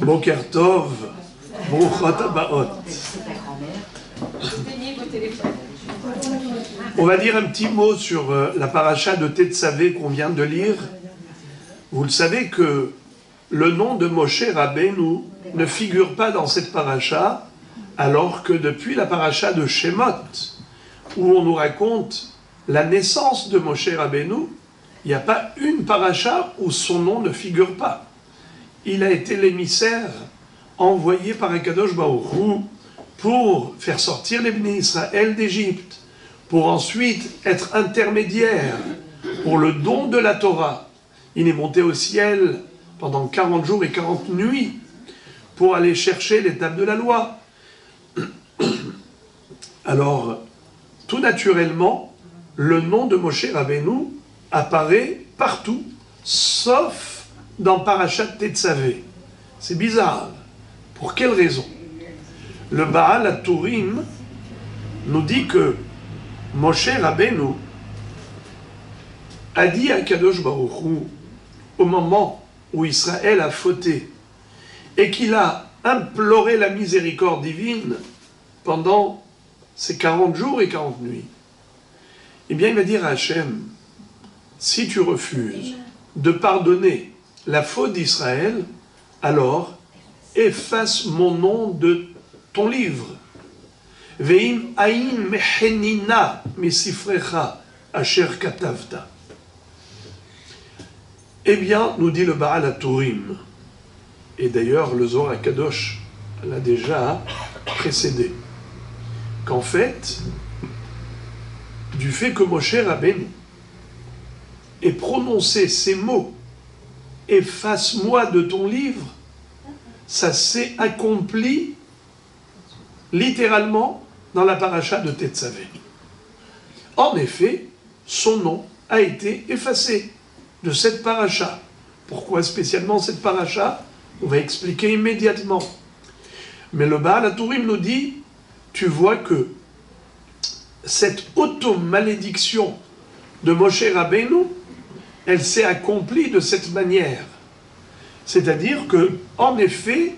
Boker Tov, Bruchot Habaot. On va dire un petit mot sur la paracha de Tetzavé qu'on vient de lire. Vous le savez que le nom de Moshe Rabbeinu ne figure pas dans cette paracha, alors que depuis la paracha de Shemot, où on nous raconte la naissance de Moshe Rabbeinu, il n'y a pas une paracha où son nom ne figure pas. Il a été l'émissaire envoyé par Akadosh Baruch Hu pour faire sortir les Bnei Israël d'Égypte, pour ensuite être intermédiaire pour le don de la Torah. Il est monté au ciel pendant 40 jours et 40 nuits pour aller chercher l'étape de la loi. Alors, tout naturellement, le nom de Moshe Rabbeinu apparaît partout, sauf dans Parashat Tetzavé. C'est bizarre. Pour quelle raison? Le Baal HaTurim nous dit que Moshe Rabbeinu a dit à Kadosh Baruch Hu, au moment où Israël a fauté, et qu'il a imploré la miséricorde divine pendant ces 40 jours et 40 nuits, eh bien il va dire à Hachem, si tu refuses de pardonner la faute d'Israël, alors efface mon nom de ton livre. Ve'im aïn mehenina misifrecha asher katavta. Eh bien, nous dit le Baal HaTurim, et d'ailleurs le Zohar HaKadosh l'a déjà précédé, qu'en fait, du fait que Moshe Rabbeinu ait prononcé ces mots « Efface-moi de ton livre », ça s'est accompli littéralement dans la paracha de Tetzavé. En effet, son nom a été effacé de cette paracha. Pourquoi spécialement cette paracha? On va expliquer immédiatement. Mais le Baal HaTurim nous dit, tu vois que cette auto-malédiction de Moshe Rabbeinu, elle s'est accomplie de cette manière. C'est-à-dire que, en effet,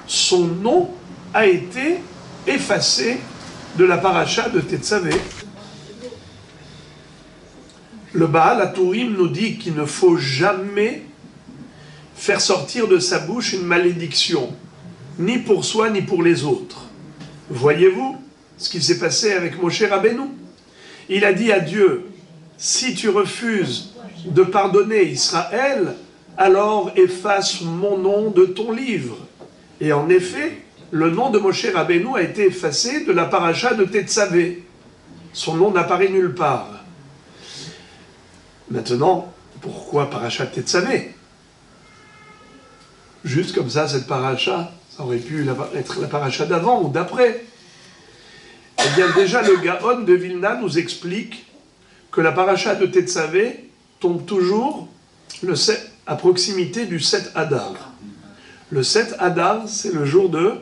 son nom a été effacé de la paracha de Tetzavé. Le Baal HaTurim nous dit qu'il ne faut jamais faire sortir de sa bouche une malédiction, ni pour soi, ni pour les autres. Voyez-vous ce qui s'est passé avec Moshe Rabbeinu? Il a dit à Dieu, si tu refuses de pardonner Israël, alors efface mon nom de ton livre. Et en effet, le nom de Moshe Rabbeinu a été effacé de la paracha de Tetzavé. Son nom n'apparaît nulle part. Maintenant, pourquoi paracha Tetzavé? Juste comme ça, cette paracha, ça aurait pu être la paracha d'avant ou d'après. Eh bien, déjà, le Gaon de Vilna nous explique que la paracha de Tetzavé tombe toujours à proximité du 7 Adar. Le 7 Adar, c'est le jour de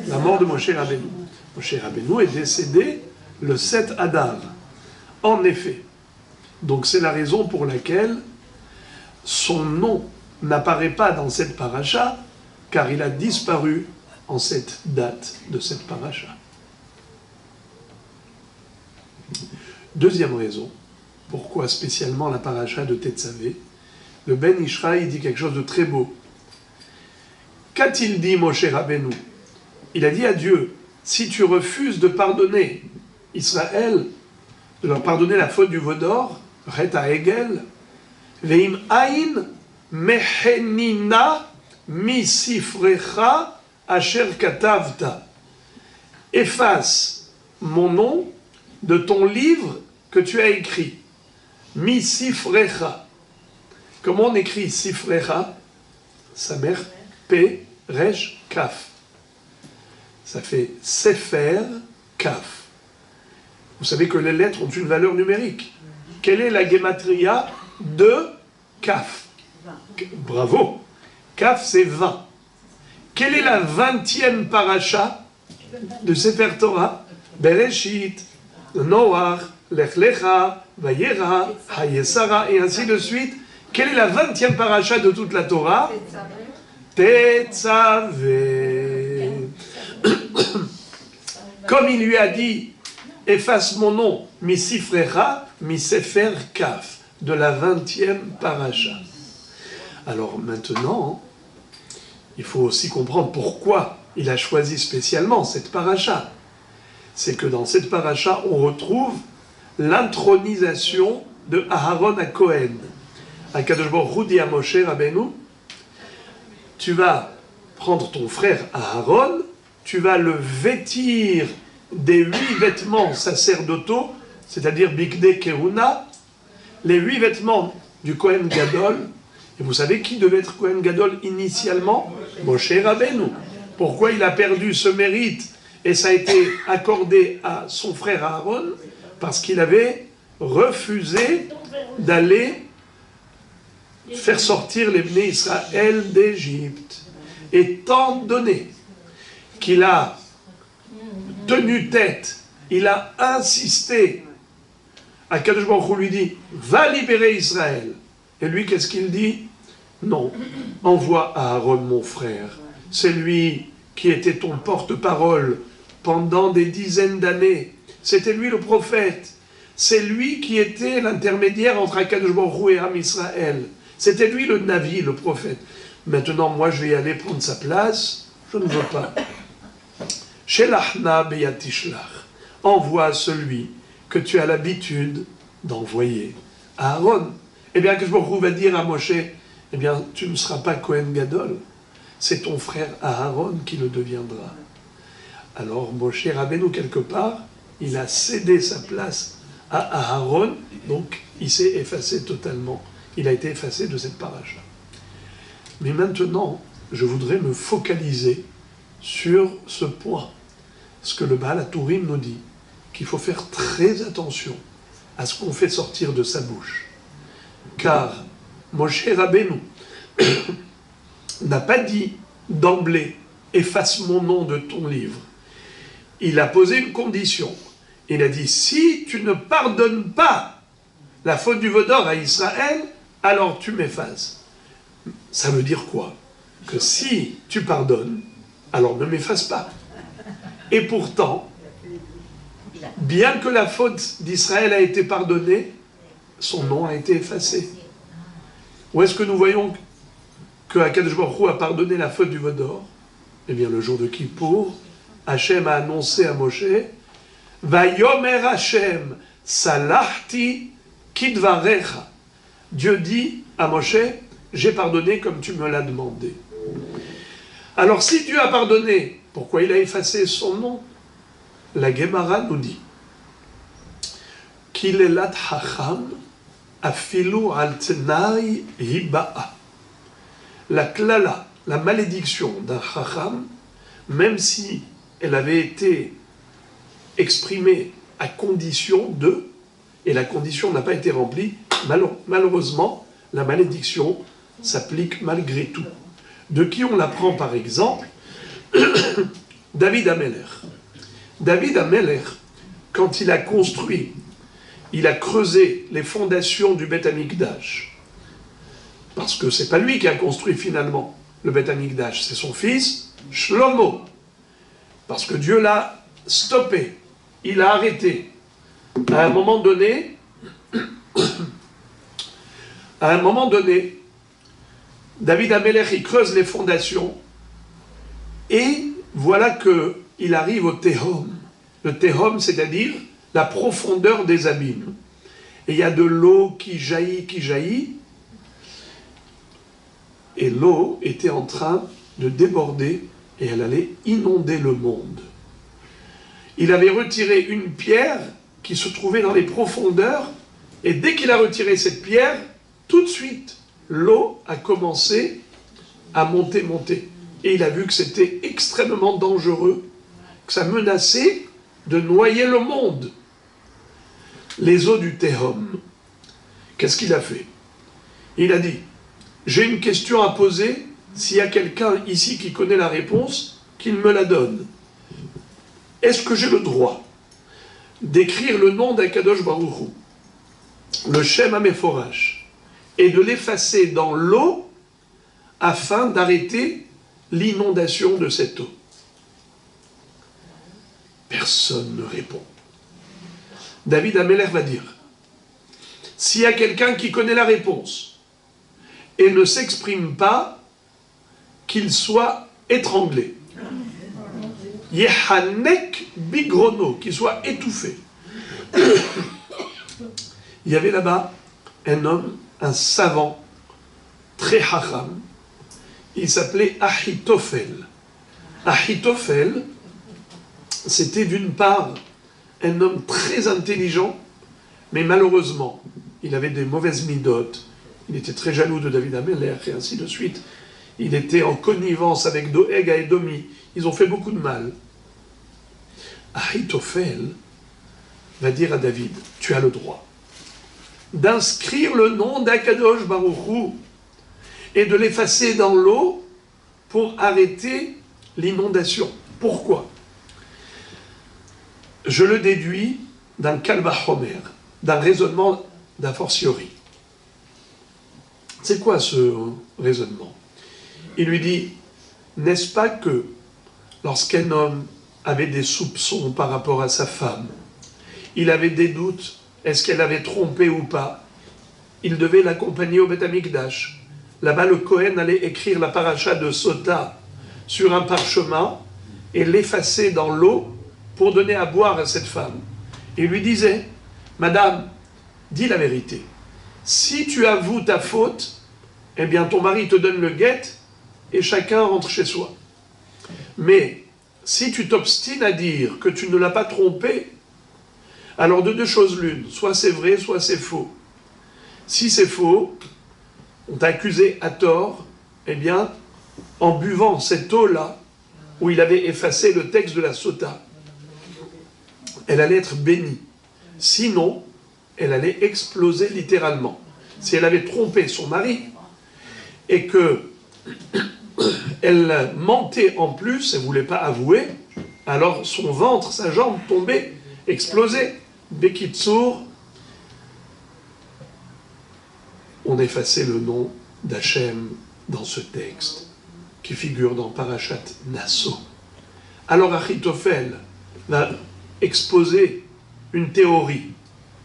la mort de Moshe Rabbeinu. Moshe Rabbeinu est décédé le 7 Adar. En effet. Donc c'est la raison pour laquelle son nom n'apparaît pas dans cette paracha, car il a disparu en cette date de cette paracha. Deuxième raison, pourquoi spécialement la paracha de Tetzavé, le Ben Ishraï dit quelque chose de très beau. Qu'a-t-il dit Moshe Rabbeinu? Il a dit à Dieu, si tu refuses de pardonner Israël, de leur pardonner la faute du veau d'or, Ret ha'egel, ve'im aïn mehenina misifrecha asher katavta. Efface mon nom de ton livre que tu as écrit. Misifrecha. Comment on écrit Sifrecha? Sa mère, P, Resh, Kaf. Ça fait Sefer, Kaf. Vous savez que les lettres ont une valeur numérique. Quelle est la gematria de Kaf? Bravo. Kaf, c'est 20. Quelle est la 20e paracha de Sefer Torah? Bereshit, Noach, Lech Lecha, Vayera, Hayesara, et ainsi de suite. Quelle est la 20e paracha de toute la Torah? Tetzavé. Tetzavé. Comme il lui a dit, efface mon nom, Misifrecha, Misefer Kaf, de la 20e paracha. Alors maintenant, il faut aussi comprendre pourquoi il a choisi spécialement cette paracha. C'est que dans cette paracha, on retrouve l'intronisation de Aharon à Cohen. Akadosh Baruch Hu dit à Moshe Rabbeinu, tu vas prendre ton frère Aharon, tu vas le vêtir des 8 vêtements sacerdotaux, c'est-à-dire Bigdei Kehuna, les 8 vêtements du Kohen Gadol. Et vous savez qui devait être Kohen Gadol initialement? Moshe Rabbeinu. Pourquoi il a perdu ce mérite et ça a été accordé à son frère Aaron? Parce qu'il avait refusé d'aller faire sortir les Bnei Israël d'Égypte. Étant donné qu'il a tenu tête, il a insisté, Akadosh Baruch Hu lui dit, va libérer Israël. Et lui, qu'est-ce qu'il dit? Non, envoie Aaron mon frère. C'est lui qui était ton porte-parole pendant des dizaines d'années. C'était lui le prophète. C'est lui qui était l'intermédiaire entre Akadosh Baruch Hu et Am Israël. C'était lui le Navi, le prophète. Maintenant, moi, je vais y aller prendre sa place. Je ne veux pas. Shelachna beyatishlach. Envoie celui que tu as l'habitude d'envoyer. Aaron. Eh bien, Akadosh Baruch Hu va dire à Moshe, eh bien, tu ne seras pas Kohen Gadol. C'est ton frère Aaron qui le deviendra. Alors, Moshe Rabbeinu, quelque part, il a cédé sa place à Aaron, donc il s'est effacé totalement. Il a été effacé de cette paracha. Mais maintenant, je voudrais me focaliser sur ce point. Ce que le Baal HaTurim nous dit, qu'il faut faire très attention à ce qu'on fait sortir de sa bouche. Car Moshe Rabbeinu n'a pas dit d'emblée « efface mon nom de ton livre ». Il a posé une condition. Il a dit « si tu ne pardonnes pas la faute du veau d'or à Israël, alors tu m'effaces ». Ça veut dire quoi? Que si tu pardonnes, alors ne m'efface pas. Et pourtant, bien que la faute d'Israël a été pardonnée, son nom a été effacé. Où est-ce que nous voyons que Akadosh Baruch Hu a pardonné la faute du veau d'or? Eh bien, le jour de Kippour, Hachem a annoncé à Moshe, Vayomer Hachem, salachti kidvarecha. Dieu dit à Moshe, j'ai pardonné comme tu me l'as demandé. Alors, si Dieu a pardonné, pourquoi il a effacé son nom? La Gemara nous dit, Kilelat Hacham, afilu al tnai hiba'a. La klala, la malédiction d'un Chacham, même si elle avait été exprimée à condition de, et la condition n'a pas été remplie, malheureusement, la malédiction s'applique malgré tout. De qui on l'apprend par exemple? David Ameler. David Ameler, quand il a construit, il a creusé les fondations du Beth Amikdash. Parce que c'est pas lui qui a construit finalement le Beth Amikdash, c'est son fils Shlomo. Parce que Dieu l'a stoppé, il a arrêté. À un moment donné, David Ameler, il creuse les fondations et voilà qu'il arrive au Tehom. Le Tehom, c'est-à-dire la profondeur des abîmes. Et il y a de l'eau qui jaillit, et l'eau était en train de déborder et elle allait inonder le monde. Il avait retiré une pierre qui se trouvait dans les profondeurs, et dès qu'il a retiré cette pierre, tout de suite, l'eau a commencé à monter. Et il a vu que c'était extrêmement dangereux, que ça menaçait de noyer le monde. Les eaux du Tehom. Qu'est-ce qu'il a fait? Il a dit, j'ai une question à poser, s'il y a quelqu'un ici qui connaît la réponse, qu'il me la donne. Est-ce que j'ai le droit d'écrire le nom d'Akadosh Baruch Hu, le Shem HaMeforash, et de l'effacer dans l'eau afin d'arrêter l'inondation de cette eau? Personne ne répond. David Améler va dire, s'il y a quelqu'un qui connaît la réponse et ne s'exprime pas, qu'il soit étranglé. Yehanek bigrono, qu'il soit étouffé. Il y avait là-bas un homme, un savant, très hacham. Il s'appelait Ahitophel. Ahitophel, c'était d'une part un homme très intelligent, mais malheureusement, il avait des mauvaises midotes. Il était très jaloux de David Améler, et ainsi de suite. Il était en connivence avec Doeg à Edomi. Ils ont fait beaucoup de mal. Ahitophel va dire à David, tu as le droit d'inscrire le nom d'Akadosh Baruch Hu et de l'effacer dans l'eau pour arrêter l'inondation. Pourquoi? Je le déduis d'un Kalvachomer, d'un raisonnement d'a fortiori. C'est quoi ce raisonnement? Il lui dit, n'est-ce pas que lorsqu'un homme avait des soupçons par rapport à sa femme, il avait des doutes, est-ce qu'elle avait trompé ou pas, il devait l'accompagner au Beth Amikdash. Là-bas, le Kohen allait écrire la paracha de Sota sur un parchemin et l'effacer dans l'eau pour donner à boire à cette femme. Il lui disait, Madame, dis la vérité. Si tu avoues ta faute, eh bien ton mari te donne le guet et chacun rentre chez soi. Mais si tu t'obstines à dire que tu ne l'as pas trompé, alors de deux choses l'une, soit c'est vrai, soit c'est faux. Si c'est faux, on t'a accusé à tort, eh bien, en buvant cette eau-là, où il avait effacé le texte de la Sota, elle allait être bénie. Sinon, elle allait exploser littéralement. Si elle avait trompé son mari, et que elle mentait en plus, elle ne voulait pas avouer, alors son ventre, sa jambe tombait, explosait. Bekitsour, on effaçait le nom d'Hachem dans ce texte qui figure dans Parashat Nasso. Alors Achitophel va exposer une théorie,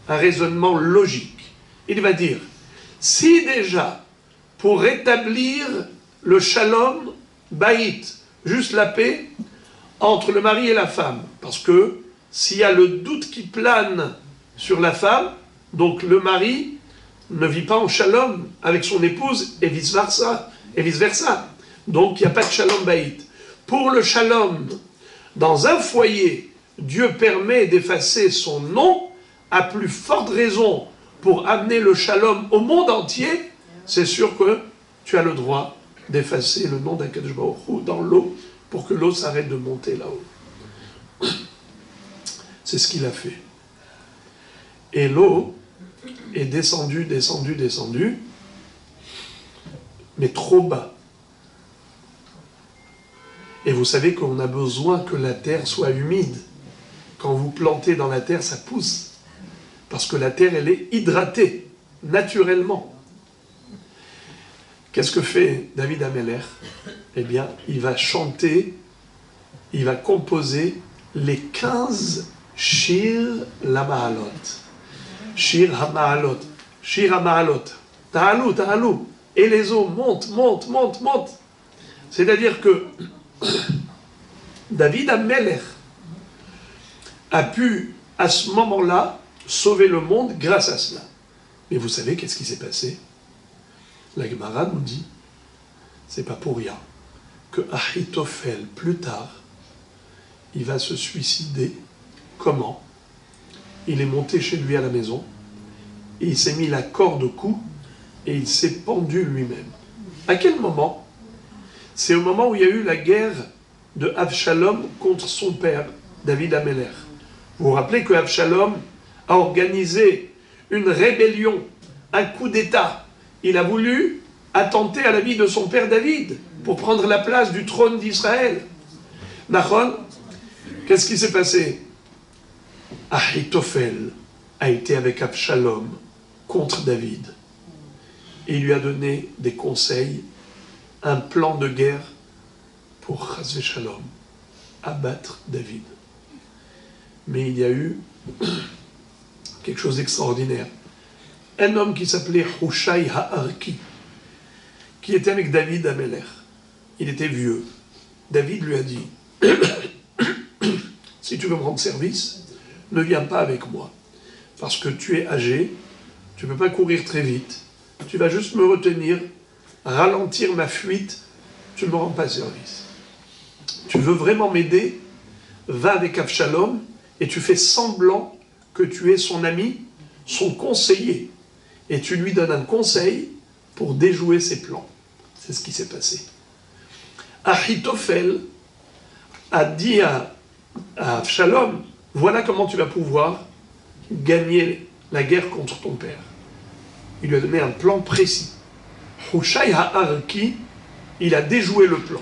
un raisonnement logique. Il va dire, si déjà, pour rétablir le shalom baït, juste la paix entre le mari et la femme, parce que s'il y a le doute qui plane sur la femme, donc le mari ne vit pas en shalom avec son épouse et vice-versa. Donc il n'y a pas de shalom baït. Pour le shalom, dans un foyer, Dieu permet d'effacer son nom, à plus forte raison pour amener le shalom au monde entier, c'est sûr que tu as le droit d'effacer le nom d'Akadosh Baruch Hu dans l'eau pour que l'eau s'arrête de monter là-haut. C'est ce qu'il a fait. Et l'eau est descendue, mais trop bas. Et vous savez qu'on a besoin que la terre soit humide. Quand vous plantez dans la terre, ça pousse. Parce que la terre, elle est hydratée, naturellement. Qu'est-ce que fait David Améler? Eh bien, il va chanter, il va composer les 15 Shir la Ma'alot. Shir ha-Ma'alot. Shir ha-Ma'alot. Ta'alou. Et les eaux montent. C'est-à-dire que David Améler a pu, à ce moment-là, sauver le monde grâce à cela. Mais vous savez qu'est-ce qui s'est passé? La Gemara nous dit, c'est pas pour rien, que Ahitophel, plus tard, il va se suicider. Comment? Il est monté chez lui à la maison, et il s'est mis la corde au cou, et il s'est pendu lui-même. À quel moment? C'est au moment où il y a eu la guerre de Avshalom contre son père, David Améler. Vous vous rappelez que Avshalom a organisé une rébellion, un coup d'État. Il a voulu attenter à la vie de son père David pour prendre la place du trône d'Israël. Nachon, qu'est-ce qui s'est passé? Ahitophel a été avec Avshalom contre David. Et il lui a donné des conseils, un plan de guerre pour Chas Shalom abattre David. Mais il y a eu quelque chose d'extraordinaire. Un homme qui s'appelait Hushai Ha'arki, qui était avec David à Melech. Il était vieux. David lui a dit, si tu veux me rendre service, ne viens pas avec moi, parce que tu es âgé, tu ne peux pas courir très vite, tu vas juste me retenir, ralentir ma fuite, tu ne me rends pas service. Tu veux vraiment m'aider, va avec Avshalom, et tu fais semblant que tu es son ami, son conseiller, et tu lui donnes un conseil pour déjouer ses plans. C'est ce qui s'est passé. Ahitophel a dit à Avshalom, voilà comment tu vas pouvoir gagner la guerre contre ton père. Il lui a donné un plan précis. Hushai Ha'arki, il a déjoué le plan.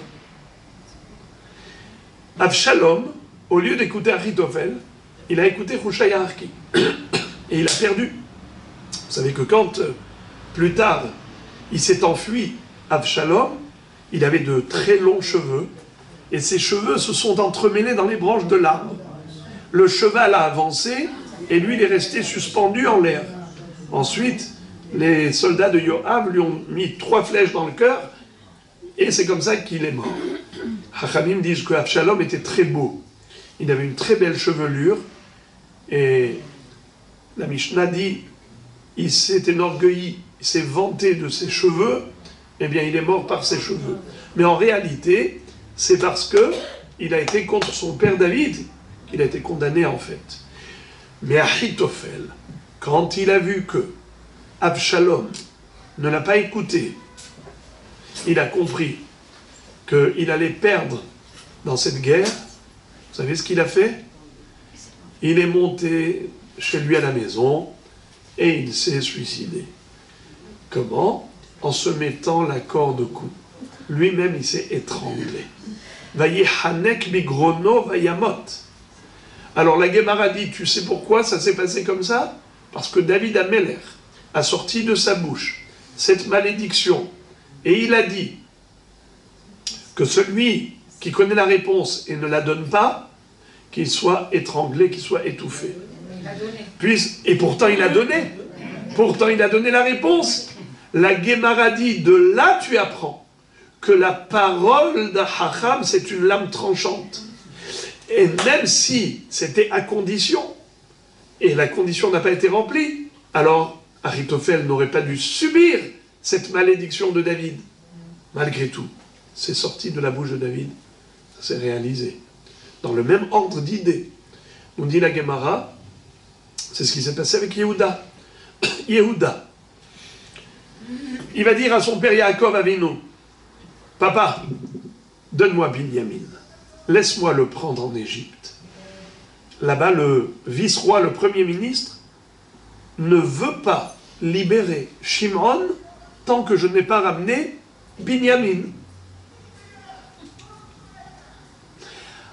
Avshalom, au lieu d'écouter Ahitophel, il a écouté Hushai Ha'arki. Et il a perdu. Vous savez que quand, plus tard, il s'est enfui, Avshalom, il avait de très longs cheveux, et ses cheveux se sont entremêlés dans les branches de l'arbre. Le cheval a avancé, et lui, il est resté suspendu en l'air. Ensuite, les soldats de Yoav lui ont mis 3 flèches dans le cœur, et c'est comme ça qu'il est mort. Hachamim disent que Avshalom était très beau. Il avait une très belle chevelure, et la Mishnah dit, il s'est enorgueilli, il s'est vanté de ses cheveux, eh bien il est mort par ses cheveux. Mais en réalité, c'est parce qu'il a été contre son père David qu'il a été condamné en fait. Mais Ahitophel, quand il a vu que Avshalom ne l'a pas écouté, il a compris qu'il allait perdre dans cette guerre. Vous savez ce qu'il a fait? Il est monté chez lui à la maison et il s'est suicidé. Comment? En se mettant la corde au cou. Lui-même, il s'est étranglé. Vayehanek bigrono vayamot. Alors la Gemara dit, tu sais pourquoi ça s'est passé comme ça? Parce que David Amelech a sorti de sa bouche cette malédiction. Et il a dit que celui qui connaît la réponse et ne la donne pas, qu'il soit étranglé, qu'il soit étouffé. Et pourtant il a donné. Pourtant il a donné la réponse. La Gemara dit, de là tu apprends que la parole d'un Hacham, c'est une lame tranchante. Et même si c'était à condition, et la condition n'a pas été remplie, alors Ahitophel n'aurait pas dû subir cette malédiction de David. Malgré tout, c'est sorti de la bouche de David, ça s'est réalisé. Dans le même ordre d'idées, nous dit la Gemara, c'est ce qui s'est passé avec Yehuda. Yehuda, il va dire à son père Yaakov Avinu, papa, donne-moi Binyamin, laisse-moi le prendre en Égypte. Là-bas, le vice-roi, le premier ministre, ne veut pas libérer Shimon tant que je n'ai pas ramené Binyamin.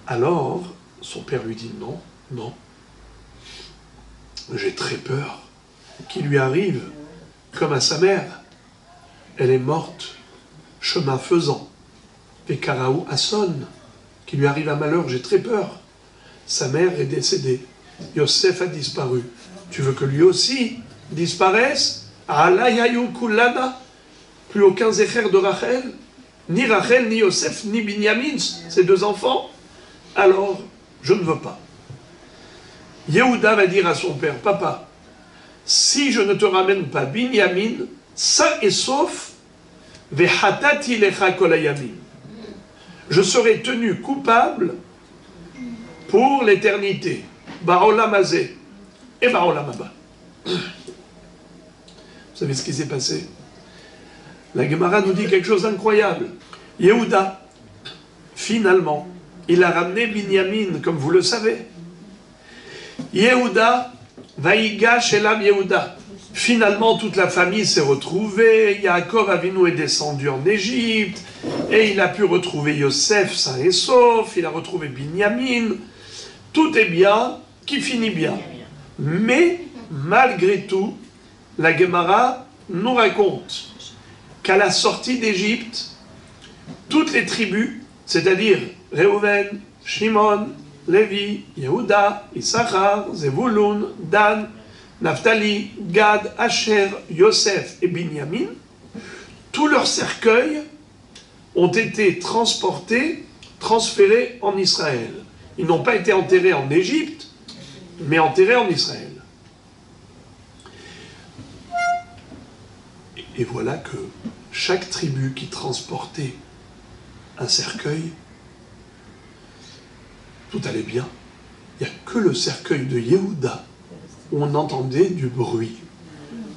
Alors, son père lui dit non, non. J'ai très peur qu'il lui arrive comme à sa mère. Elle est morte, chemin faisant. Vekaraou Asson, qu'il lui arrive un malheur, j'ai très peur. Sa mère est décédée. Yosef a disparu. Tu veux que lui aussi disparaisse? Alayayu Kulana, plus aucun zécher de Rachel, ni Rachel, ni Yosef, ni Binyamin, ces 2 enfants. Alors, je ne veux pas. Yehuda va dire à son père, papa, si je ne te ramène pas Binyamin, sain et sauf, vehatati lecha kol hayamim. Je serai tenu coupable pour l'éternité. Ba'olam hazeh et ba'olam haba. Vous savez ce qui s'est passé? La Gemara nous dit quelque chose d'incroyable. Yehuda, finalement, il a ramené Binyamin, comme vous le savez. Yehuda, Vaïgash Elam Yehuda. Finalement, toute la famille s'est retrouvée. Yaakov Avinu est descendu en Égypte. Et il a pu retrouver Yosef sain et sauf. Il a retrouvé Binyamin. Tout est bien, qui finit bien. Mais, malgré tout, la Gemara nous raconte qu'à la sortie d'Égypte, toutes les tribus c'est-à-dire Reuven, Shimon, Lévi, Yehuda, Issachar, Zevulun, Dan, Naphtali, Gad, Asher, Yosef et Binyamin, tous leurs cercueils ont été transférés en Israël. Ils n'ont pas été enterrés en Égypte, mais enterrés en Israël. Et voilà que chaque tribu qui transportait un cercueil, tout allait bien. Il n'y a que le cercueil de Yehuda où on entendait du bruit.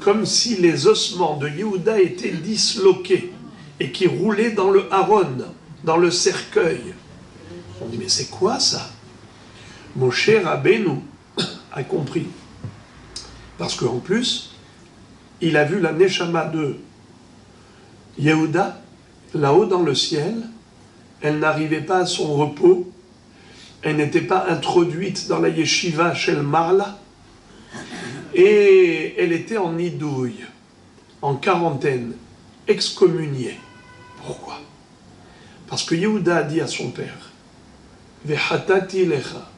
Comme si les ossements de Yehuda étaient disloqués et qui roulaient dans le haron, dans le cercueil. On dit, mais c'est quoi ça? Moshe Rabbeinu a compris. Parce qu'en plus, il a vu la Neshama de Yehuda, là-haut dans le ciel. Elle n'arrivait pas à son repos. Elle n'était pas introduite dans la yeshiva Shel Marla. Et elle était en nidouille, en quarantaine, excommuniée. Pourquoi? Parce que Yehuda a dit à son père, Vehatati lecha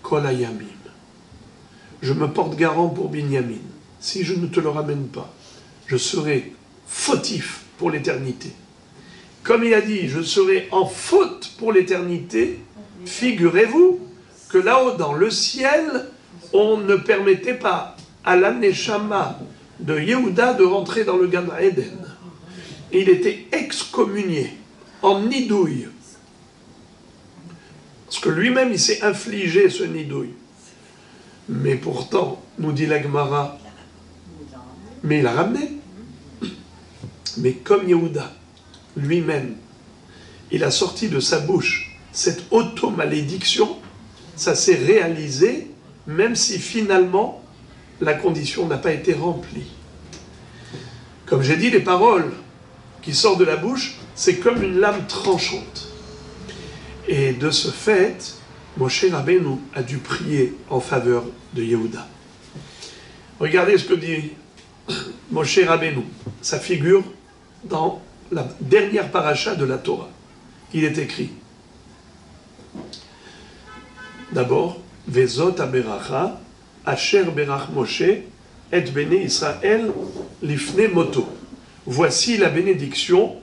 kol hayamim. Je me porte garant pour Binyamin. Si je ne te le ramène pas, je serai fautif pour l'éternité. Comme il a dit, je serai en faute pour l'éternité, figurez-vous que là-haut dans le ciel, on ne permettait pas à la Neshama de Yehuda de rentrer dans le Gan Eden. Il était excommunié, en nidouille. Parce que lui-même, il s'est infligé ce nidouille. Mais pourtant, nous dit la Gemara, mais il a ramené. Mais comme Yehuda, lui-même, il a sorti de sa bouche cette auto-malédiction, ça s'est réalisé, même si finalement, la condition n'a pas été remplie. Comme j'ai dit, les paroles qui sortent de la bouche, c'est comme une lame tranchante. Et de ce fait, Moshe Rabbeinu a dû prier en faveur de Yehuda. Regardez ce que dit Moshe Rabbeinu. Ça figure dans la dernière paracha de la Torah. Il est écrit. D'abord, Vezot aberacha, Asher berach Moshe, et bene Israël lifne moto. Voici la bénédiction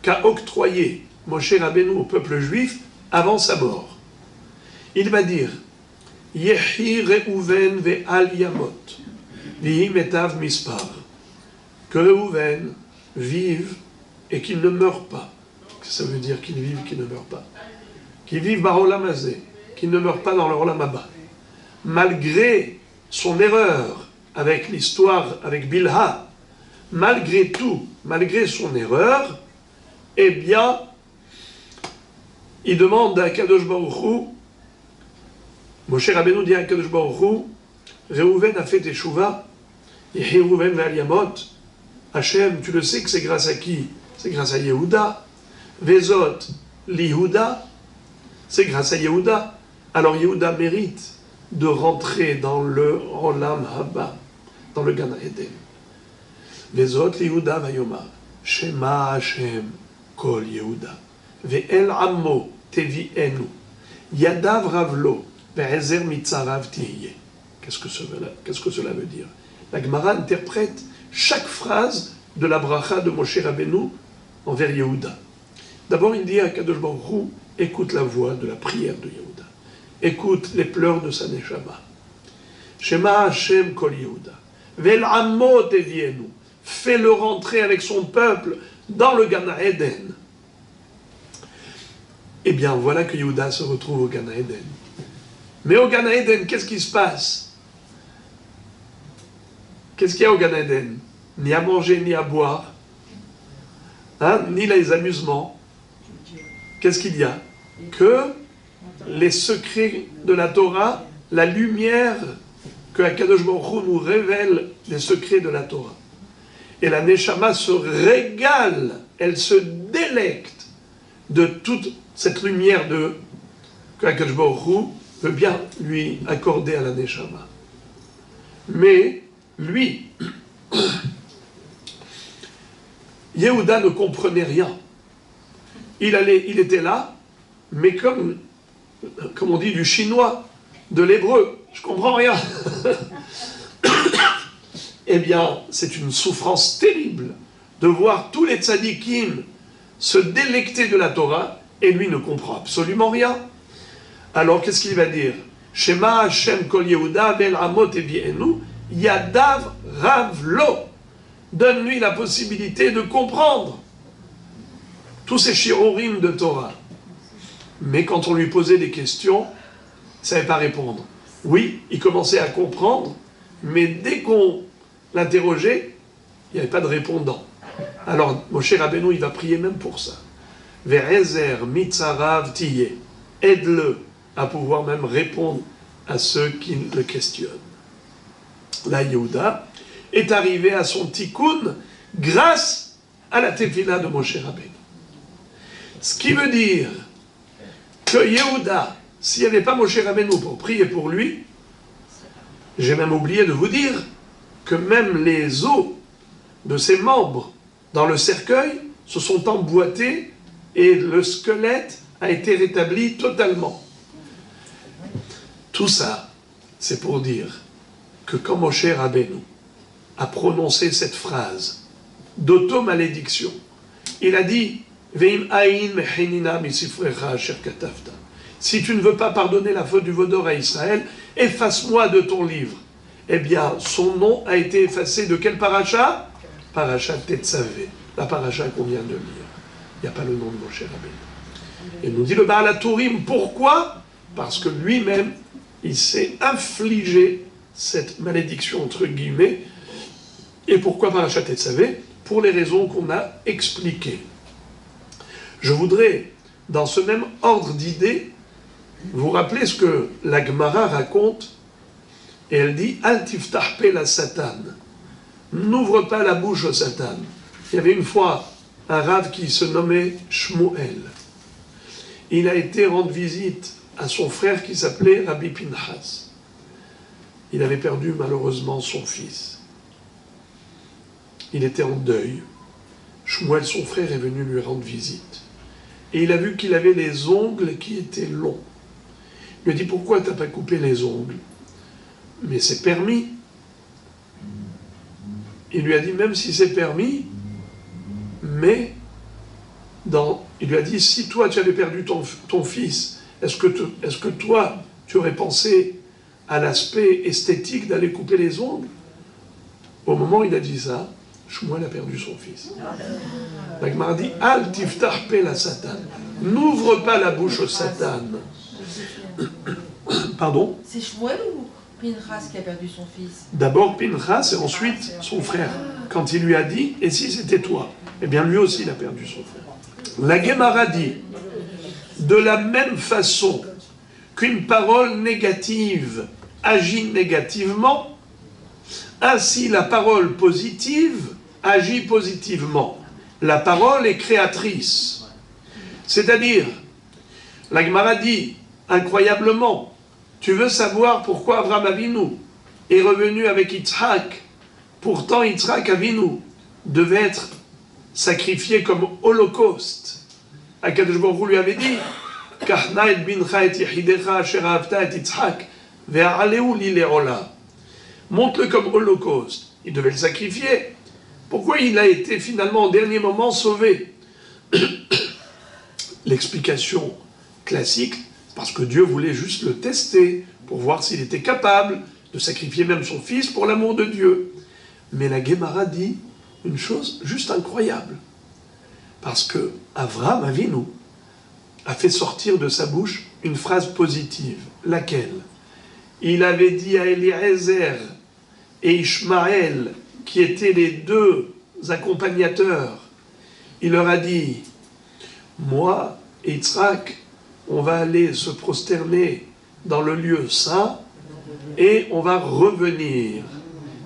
qu'a octroyée Moshe Rabbeinu au peuple juif avant sa mort. Il va dire Yehi Reuven ve'al yamot, vihi metav mispar. Que Reuven vive et qu'il ne meure pas. Ça veut dire qu'il vive, qu'il ne meure pas. Qu'il vive barolam hazé, qu'il ne meure pas dans le olam haba. Malgré son erreur avec l'histoire, avec Bilha, malgré tout, malgré son erreur, eh bien, il demande à Kadosh Baruch Hu, Moshe Rabbeinu dit à Kadosh Baruch Hu, Reuven a fait teshuva, Yehi Reuven ve'al yamot, Hachem, tu le sais que c'est grâce à qui? C'est grâce à Yehuda. Vezot, l'Yehuda, c'est grâce à Yehuda. Alors Yehuda mérite de rentrer dans le Olam Haba, dans le Gan Eden. Vezot, l'Yehuda vayomar, Shema Hashem, kol Yehuda, ve'el ammo tevi'enu, yadav ravlo, ve'ezer mitzarav tiye. Qu'est-ce que cela veut dire? La Gemara interprète chaque phrase de la bracha de Moshe Rabbeinu envers Yehuda. D'abord, il dit à Kadosh Baruch Hu, écoute la voix de la prière de Yehuda. Écoute les pleurs de sa neshama. Shema Hashem kol Yehuda. Ve'el ammo tevi'enu. Fais-le rentrer avec son peuple dans le Gan Eden. Eh bien, voilà que Yehuda se retrouve au Gan Eden. Mais au Gan Eden, qu'est-ce qui se passe? Qu'est-ce qu'il y a au Gan Eden? Ni à manger, ni à boire, hein, ni les amusements. Qu'est-ce qu'il y a? Que les secrets de la Torah, la lumière que Akadosh Baruch Hu nous révèle, les secrets de la Torah. Et la Neshama se régale, elle se délecte de toute cette lumière que Akadosh Baruch Hu veut bien lui accorder à la Neshama. Mais lui, Yehuda ne comprenait rien. Il était là, mais comme on dit du chinois, de l'hébreu, je comprends rien. Eh bien, c'est une souffrance terrible de voir tous les tzadikim se délecter de la Torah, et lui ne comprend absolument rien. Alors, qu'est-ce qu'il va dire? Shema Hashem Kol Yehuda Bel Amot Evienu Yadav Ravlo. Donne-lui la possibilité de comprendre tous ces shiurim de Torah. Mais quand on lui posait des questions, il ne savait pas répondre. Oui, il commençait à comprendre, mais dès qu'on l'interrogeait, il n'y avait pas de répondant. Alors, Moshe Rabbeinu, il va prier même pour ça. Ve'ezer mitzarav tiye. Aide-le à pouvoir même répondre à ceux qui le questionnent. La Yehuda est arrivé à son tikkun grâce à la tefila de Moshe Rabbeinu. Ce qui veut dire que Yehuda, s'il n'y avait pas Moshe Rabbeinu pour prier pour lui, j'ai même oublié de vous dire que même les os de ses membres dans le cercueil se sont emboîtés et le squelette a été rétabli totalement. Tout ça, c'est pour dire que quand Moshe Rabbeinu a prononcé cette phrase d'auto-malédiction, il a dit « Ve'im ayin mechinina misifrecha asher katavta » si tu ne veux pas pardonner la faute du vaudor à Israël, efface-moi de ton livre. Eh bien, son nom a été effacé de quel paracha? Paracha Tetzavé, la paracha qu'on vient de lire. Il n'y a pas le nom de Moshe Rabbeinu. Et nous dit le Baal HaTurim, pourquoi? Parce que lui-même, il s'est infligé cette malédiction, entre guillemets. Et pourquoi paracha Tetzavé? Pour les raisons qu'on a expliquées. Je voudrais, dans ce même ordre d'idées, vous rappelez ce que la Gemara raconte, et elle dit « Al tiftah pe la Satan » n'ouvre pas la bouche au Satan. Il y avait une fois un rave qui se nommait Shmuel. Il a été rendre visite à son frère qui s'appelait Rabbi Pinchas. Il avait perdu malheureusement son fils. Il était en deuil. Shmuel, son frère, est venu lui rendre visite. Et il a vu qu'il avait les ongles qui étaient longs. Il lui a dit, pourquoi tu n'as pas coupé les ongles? Mais c'est permis. Il lui a dit, même si c'est permis, mais il lui a dit, si toi tu avais perdu ton fils, est-ce que toi tu aurais pensé à l'aspect esthétique d'aller couper les ongles? Au moment où il a dit ça, Shmuel a perdu son fils. La Gemara dit, Al tiftah pe la Satan. N'ouvre pas la bouche au Satan. Pardon? C'est Shmuel ou Pinchas qui a perdu son fils? D'abord Pinchas et ensuite son frère. Quand il lui a dit, et si c'était toi? Eh bien lui aussi il a perdu son frère. La Gemara dit, de la même façon qu'une parole négative agit négativement, ainsi la parole positive agit positivement. La parole est créatrice. C'est-à-dire, la Gemara dit, incroyablement, tu veux savoir pourquoi Abraham Avinu est revenu avec Yitzhak? Pourtant, Yitzhak Avinu devait être sacrifié comme holocauste. Akadosh Baruch Hu lui avait dit, Kachna et bincha et yechidecha asher ahavta et Yitzhak ve'aleu li le'olam. Montre-le comme holocauste. Il devait le sacrifier. Pourquoi il a été finalement au dernier moment sauvé? L'explication classique, parce que Dieu voulait juste le tester pour voir s'il était capable de sacrifier même son fils pour l'amour de Dieu. Mais la Gemara dit une chose juste incroyable. Parce que Avraham Avinu a fait sortir de sa bouche une phrase positive. Laquelle? Il avait dit à Eliezer et Ishmaël, qui étaient les deux accompagnateurs, il leur a dit, moi et Yitzhak, on va aller se prosterner dans le lieu saint et on va revenir.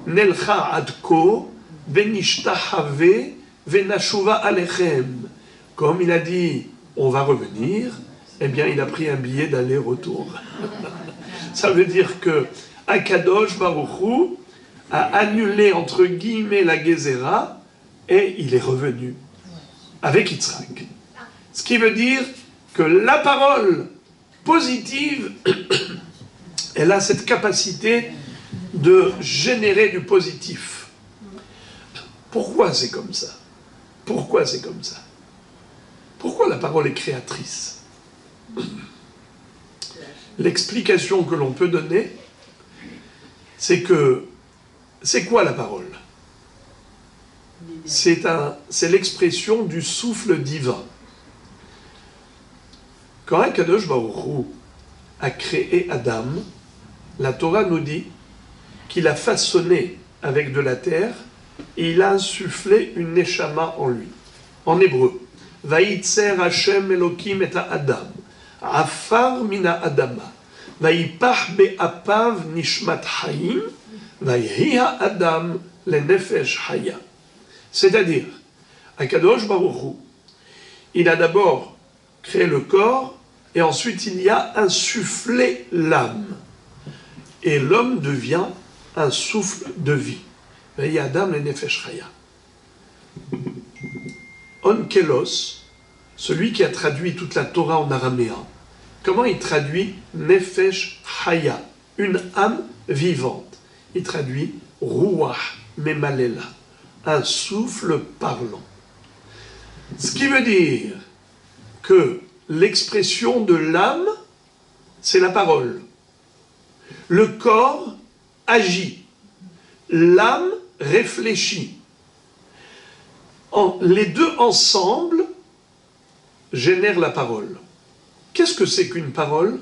Nelcha adko venishtahave venashuva alechem. Comme il a dit, on va revenir, eh bien il a pris un billet d'aller-retour. Ça veut dire que Akadosh Baruch Hu a annulé entre guillemets la Gézéra et il est revenu avec Yitzhak. Ce qui veut dire que la parole positive, elle a cette capacité de générer du positif. Pourquoi c'est comme ça? Pourquoi c'est comme ça? Pourquoi la parole est créatrice? L'explication que l'on peut donner, c'est que, c'est quoi la parole? C'est l'expression du souffle divin. Quand Akadosh Baruch Hu a créé Adam, la Torah nous dit qu'il a façonné avec de la terre et il a insufflé une neshama en lui. En hébreu, Vayitzer Hashem Elokim et Adam, Afar mina Adama, Vayipach be'apav nishmat hayim, Vayhiha Adam le nefesh haya. C'est-à-dire, Akadosh Baruch Hu, il a d'abord créé le corps et ensuite il y a insufflé l'âme. Et l'homme devient un souffle de vie. Vayhiha Adam le nefesh haya. Onkelos, celui qui a traduit toute la Torah en araméen, comment il traduit Nefesh Haya, une âme vivante? Il traduit Ruach Memalela, un souffle parlant. Ce qui veut dire que l'expression de l'âme, c'est la parole. Le corps agit, l'âme réfléchit. Les deux ensemble génèrent la parole. Qu'est-ce que c'est qu'une parole?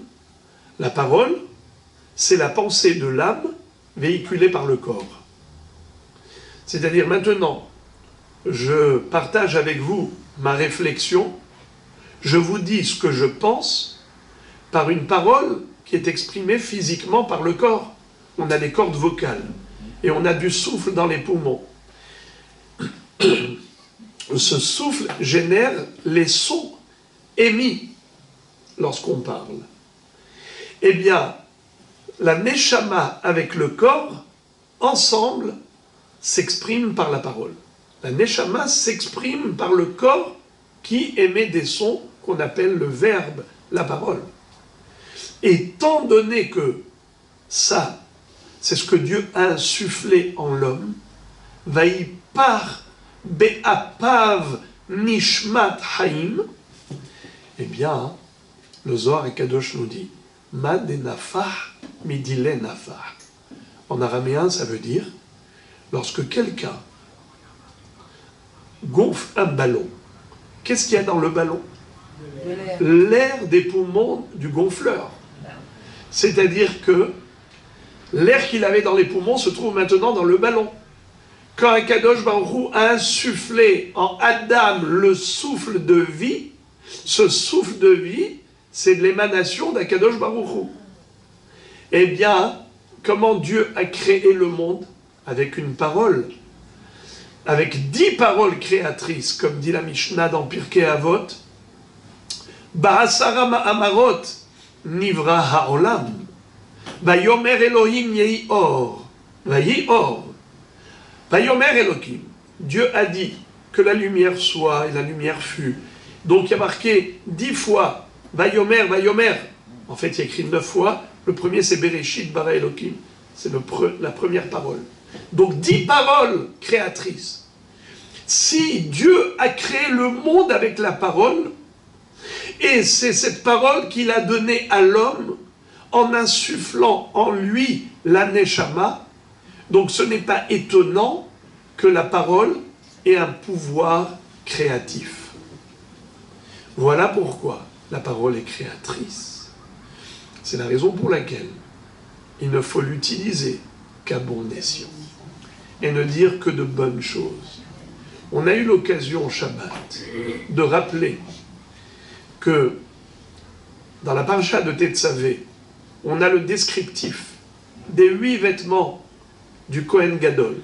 La parole, c'est la pensée de l'âme véhiculée par le corps. C'est-à-dire maintenant, je partage avec vous ma réflexion, je vous dis ce que je pense par une parole qui est exprimée physiquement par le corps. On a des cordes vocales et on a du souffle dans les poumons. Ce souffle génère les sons émis lorsqu'on parle. Eh bien, la neshama avec le corps, ensemble, s'exprime par la parole. La neshama s'exprime par le corps qui émet des sons qu'on appelle le verbe, la parole. Et étant donné que ça, c'est ce que Dieu a insufflé en l'homme, Vayipar be'apav nishmat haim, eh bien, le Zohar et Kadosh nous dit Mad et nafah, midile nafah. En araméen, ça veut dire lorsque quelqu'un gonfle un ballon, qu'est-ce qu'il y a dans le ballon? L'air des poumons du gonfleur. C'est-à-dire que l'air qu'il avait dans les poumons se trouve maintenant dans le ballon. Quand Akadosh Baruch Hu a insufflé en Adam le souffle de vie, ce souffle de vie, c'est de l'émanation d'Akadosh Baruch Hu. Eh bien, comment Dieu a créé le monde? Avec une parole. Avec 10 paroles créatrices, comme dit la Mishnah dans Pirkei Avot. Ba'asara ma'amarot nivra ha'olam. Vayomer Elohim yehi or. Vayi or. Vayomer Elohim. Dieu a dit que la lumière soit et la lumière fut. Donc il y a marqué 10 fois Vayomer, Vayomer. En fait, il y a écrit 9 fois. Le premier, c'est Bereshit bara Elohim. C'est la première parole. Donc 10 paroles créatrices. Si Dieu a créé le monde avec la parole, et c'est cette parole qu'il a donnée à l'homme en insufflant en lui la neshama, donc ce n'est pas étonnant que la parole ait un pouvoir créatif. Voilà pourquoi la parole est créatrice. C'est la raison pour laquelle il ne faut l'utiliser qu'à bon escient et ne dire que de bonnes choses. On a eu l'occasion au Shabbat de rappeler que dans la paracha de Tetzavé, on a le descriptif des 8 vêtements du Kohen Gadol.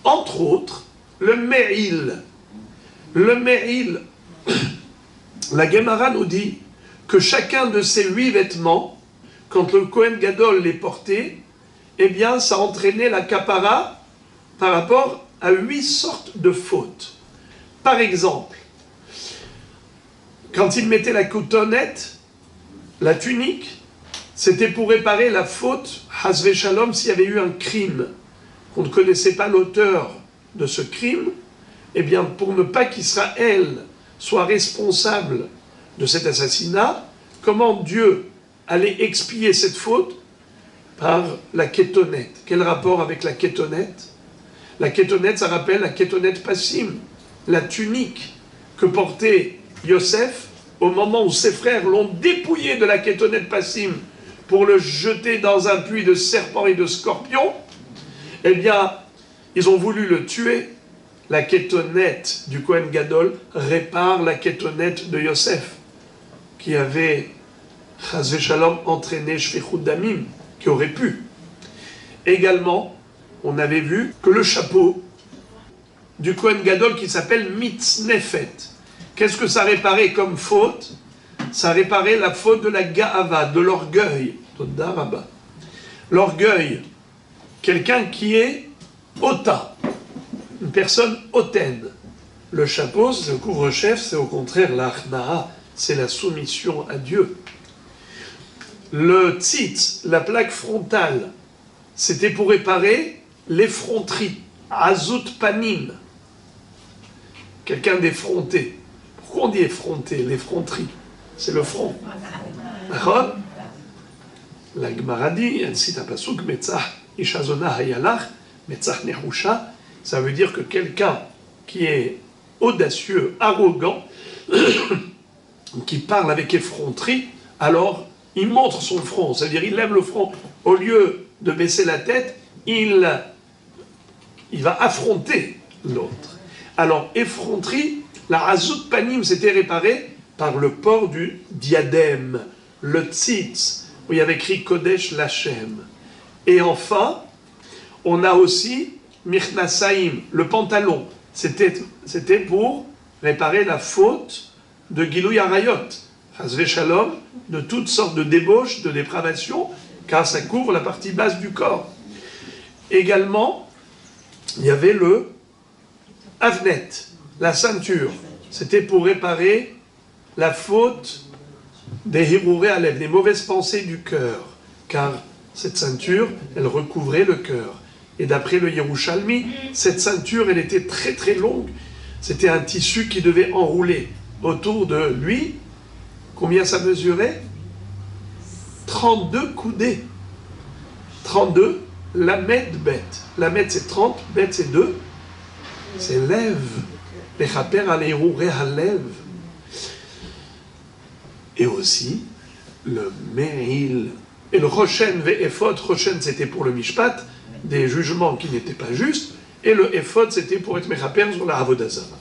Entre autres, le Me'il. Le Me'il, la Gemara nous dit que chacun de ces 8 vêtements, quand le Kohen Gadol les portait, eh bien, ça entraînait la kapara par rapport à 8 sortes de fautes. Par exemple, quand il mettait la coutonnette, la tunique, c'était pour réparer la faute, Hasvé Shalom, s'il y avait eu un crime, qu'on ne connaissait pas l'auteur de ce crime, eh bien, pour ne pas qu'Israël soit responsable de cet assassinat, comment Dieu allait expier cette faute? Par la kétonnette. Quel rapport avec la kétonnette? La kétonnette, ça rappelle la kétonnette passim, la tunique que portait Yosef au moment où ses frères l'ont dépouillé de la kétonnette passim pour le jeter dans un puits de serpents et de scorpions. Eh bien, ils ont voulu le tuer. La kétonnette du Kohen Gadol répare la kétonnette de Yosef, qui avait, Chazvé Shalom, entraîné Shfichut Damim, qui aurait pu. Également, on avait vu que le chapeau du Kohen Gadol qui s'appelle Mitznefet, qu'est-ce que ça réparait comme faute? Ça réparait la faute de la Ga'ava, de l'orgueil. L'orgueil, quelqu'un qui est ota, une personne hautaine. Le chapeau, c'est le couvre-chef, c'est au contraire l'achna'a, c'est la soumission à Dieu. Le tzitz, la plaque frontale, c'était pour réparer l'effronterie, azut panim, quelqu'un d'effronté. Pourquoi on dit effronté? L'effronterie, c'est le front. La Gemara dit, elle cite un pasuk, Metzah ishazona hayalach, Metzah nehusha, ça veut dire que quelqu'un qui est audacieux, arrogant, qui parle avec effronterie, alors il montre son front, c'est-à-dire il lève le front, au lieu de baisser la tête, il va affronter l'autre. Alors, effronterie, la razut panim s'était réparée par le port du diadème, le tzitz, où il y avait écrit Kodesh Lachem. Et enfin, on a aussi Mirnasaim, le pantalon. C'était pour réparer la faute de Gilou Arayot, Chazvé Shalom, de toutes sortes de débauches, de dépravations, car ça couvre la partie basse du corps. Également, il y avait le Avnet, la ceinture. C'était pour réparer la faute des Hirouré Alev, des mauvaises pensées du cœur, car cette ceinture, elle recouvrait le cœur. Et d'après le Yerushalmi, cette ceinture, elle était très très longue. C'était un tissu qui devait enrouler autour de lui. Combien ça mesurait? 32 coudées. 32, lamed bet. Lamed c'est 30, bet c'est 2. C'est lève. Les chaper à l'Hirouré Alev. Et aussi, le Me'il. Et le Rochen ve'efot, Rochen c'était pour le Mishpat, des jugements qui n'étaient pas justes, et le Ephod c'était pour être Mechaper sur la Avodazara.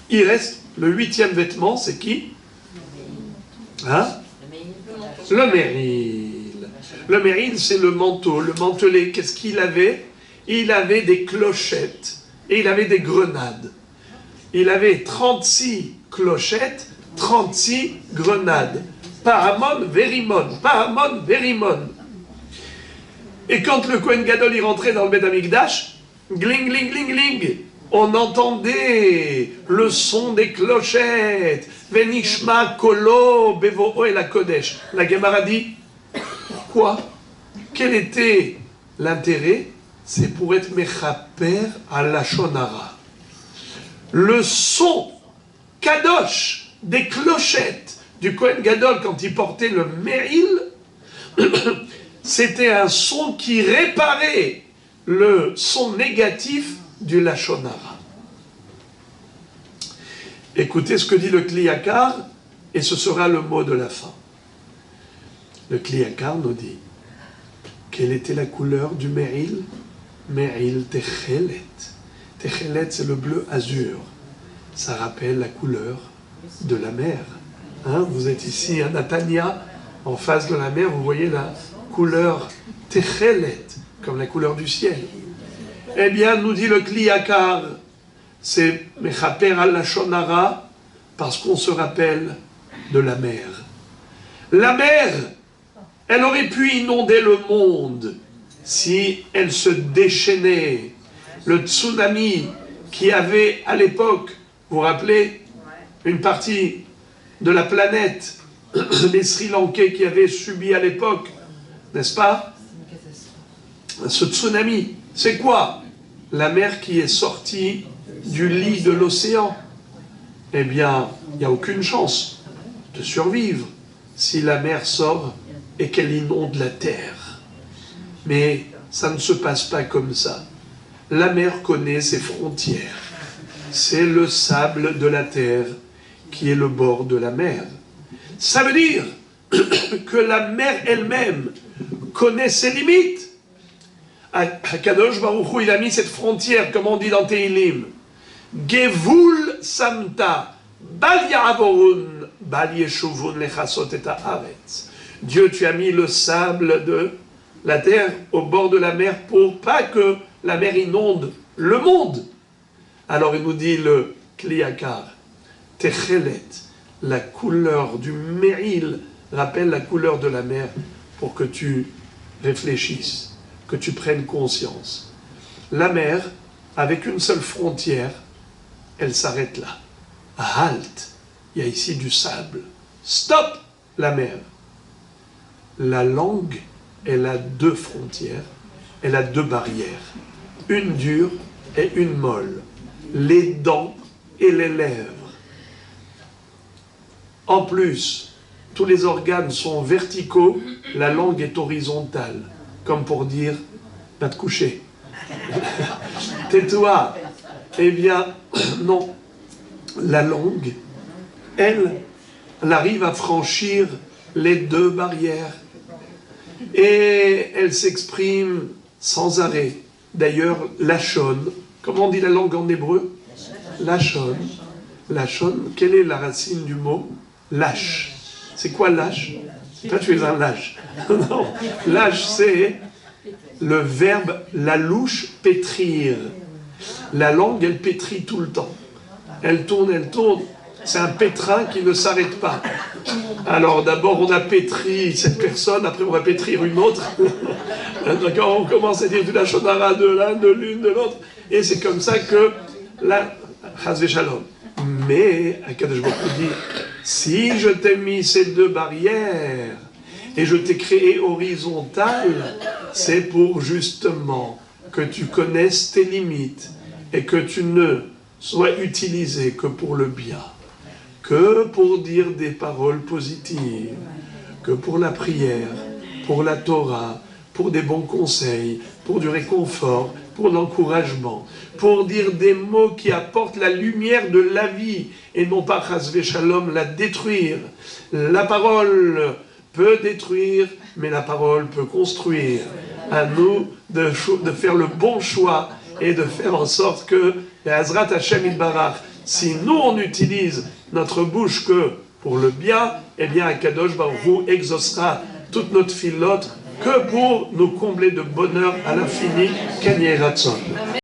Il reste le 8e vêtement, c'est qui? Hein? Le Me'il. Le Me'il c'est le manteau, le mantelet. Qu'est-ce qu'il avait? Il avait des clochettes, et il avait des grenades. Il avait 36 clochettes, 36 grenades. Paramon, Verimon, Paramon, Verimon. Et quand le Kohen Gadol y rentrait dans le Beth Amikdash, gling, gling, gling, gling, on entendait le son des clochettes. Venishma, Kolo, Bevo'o et la Kodesh. La Gemara dit, pourquoi? Quel était l'intérêt? C'est pour être Mechaper à la Shonara. Le son Kadosh des clochettes du Kohen Gadol quand il portait le Me'il, c'était un son qui réparait le son négatif du Lachon Hara. Écoutez ce que dit le Kli Yakar, et ce sera le mot de la fin. Le Kli Yakar nous dit, quelle était la couleur du Me'il? Me'il Techelet. Techelet, c'est le bleu azur. Ça rappelle la couleur de la mer. Hein, vous êtes ici à Natania, en face de la mer, vous voyez la couleur Techelet, comme la couleur du ciel. Eh bien, nous dit le Kli Yakar, c'est Mechaper al-Lachon Hara, parce qu'on se rappelle de la mer. La mer, elle aurait pu inonder le monde si elle se déchaînait. Le tsunami qui avait à l'époque, vous vous rappelez, une partie de la planète, les Sri Lankais qui avaient subi à l'époque, n'est-ce pas, ce tsunami. C'est quoi? La mer qui est sortie du lit de l'océan. Eh bien, il n'y a aucune chance de survivre si la mer sort et qu'elle inonde la terre. Mais ça ne se passe pas comme ça. La mer connaît ses frontières. C'est le sable de la terre qui est le bord de la mer. Ça veut dire que la mer elle-même connaît ses limites. Kadosh Baruch Hu, il a mis cette frontière, comme on dit dans Teilim. Gevul samta, bal ya'avorun, bal yeshuvun lechasot et haaretz. Dieu, tu as mis le sable de la terre au bord de la mer pour pas que la mer inonde le monde. Alors il nous dit le Kliyakar, Techelet, la couleur du méril rappelle la couleur de la mer pour que tu réfléchisses, que tu prennes conscience. La mer, avec une seule frontière, elle s'arrête là. Halt, il y a ici du sable. Stop, la mer. La langue, elle a deux frontières, elle a deux barrières. Une dure et une molle. Les dents et les lèvres. En plus, tous les organes sont verticaux, la langue est horizontale, comme pour dire, va te coucher. Tais-toi. Eh bien, non. La langue, elle arrive à franchir les deux barrières. Et elle s'exprime sans arrêt. D'ailleurs, lachon, comment on dit la langue en hébreu? Lachon. Lachon, quelle est la racine du mot? Lâche. C'est quoi lâche? Toi, tu es un lâche. Non, lâche, c'est le verbe la louche pétrir. La langue, elle pétrit tout le temps. Elle tourne, elle tourne. C'est un pétrin qui ne s'arrête pas. Alors d'abord on a pétri cette personne, après on va pétrir une autre. Quand on commence à dire du lachonara de l'un, de l'une, de l'autre, et c'est comme ça que la Chas Shalom. Mais Akadosh Baruch Hu dit, si je t'ai mis ces deux barrières et je t'ai créé horizontal, c'est pour justement que tu connaisses tes limites et que tu ne sois utilisé que pour le bien, que pour dire des paroles positives, que pour la prière, pour la Torah, pour des bons conseils, pour du réconfort, pour l'encouragement, pour dire des mots qui apportent la lumière de la vie et non pas, chas v'shalom, la détruire. La parole peut détruire, mais la parole peut construire. À nous de faire le bon choix et de faire en sorte que, Azrat Hashem Yitbarach, si nous on utilise notre bouche que pour le bien, eh bien Akadosh Baruch Hu exaucera toute notre filote que pour nous combler de bonheur à l'infini. Ken Yeh Ratzon.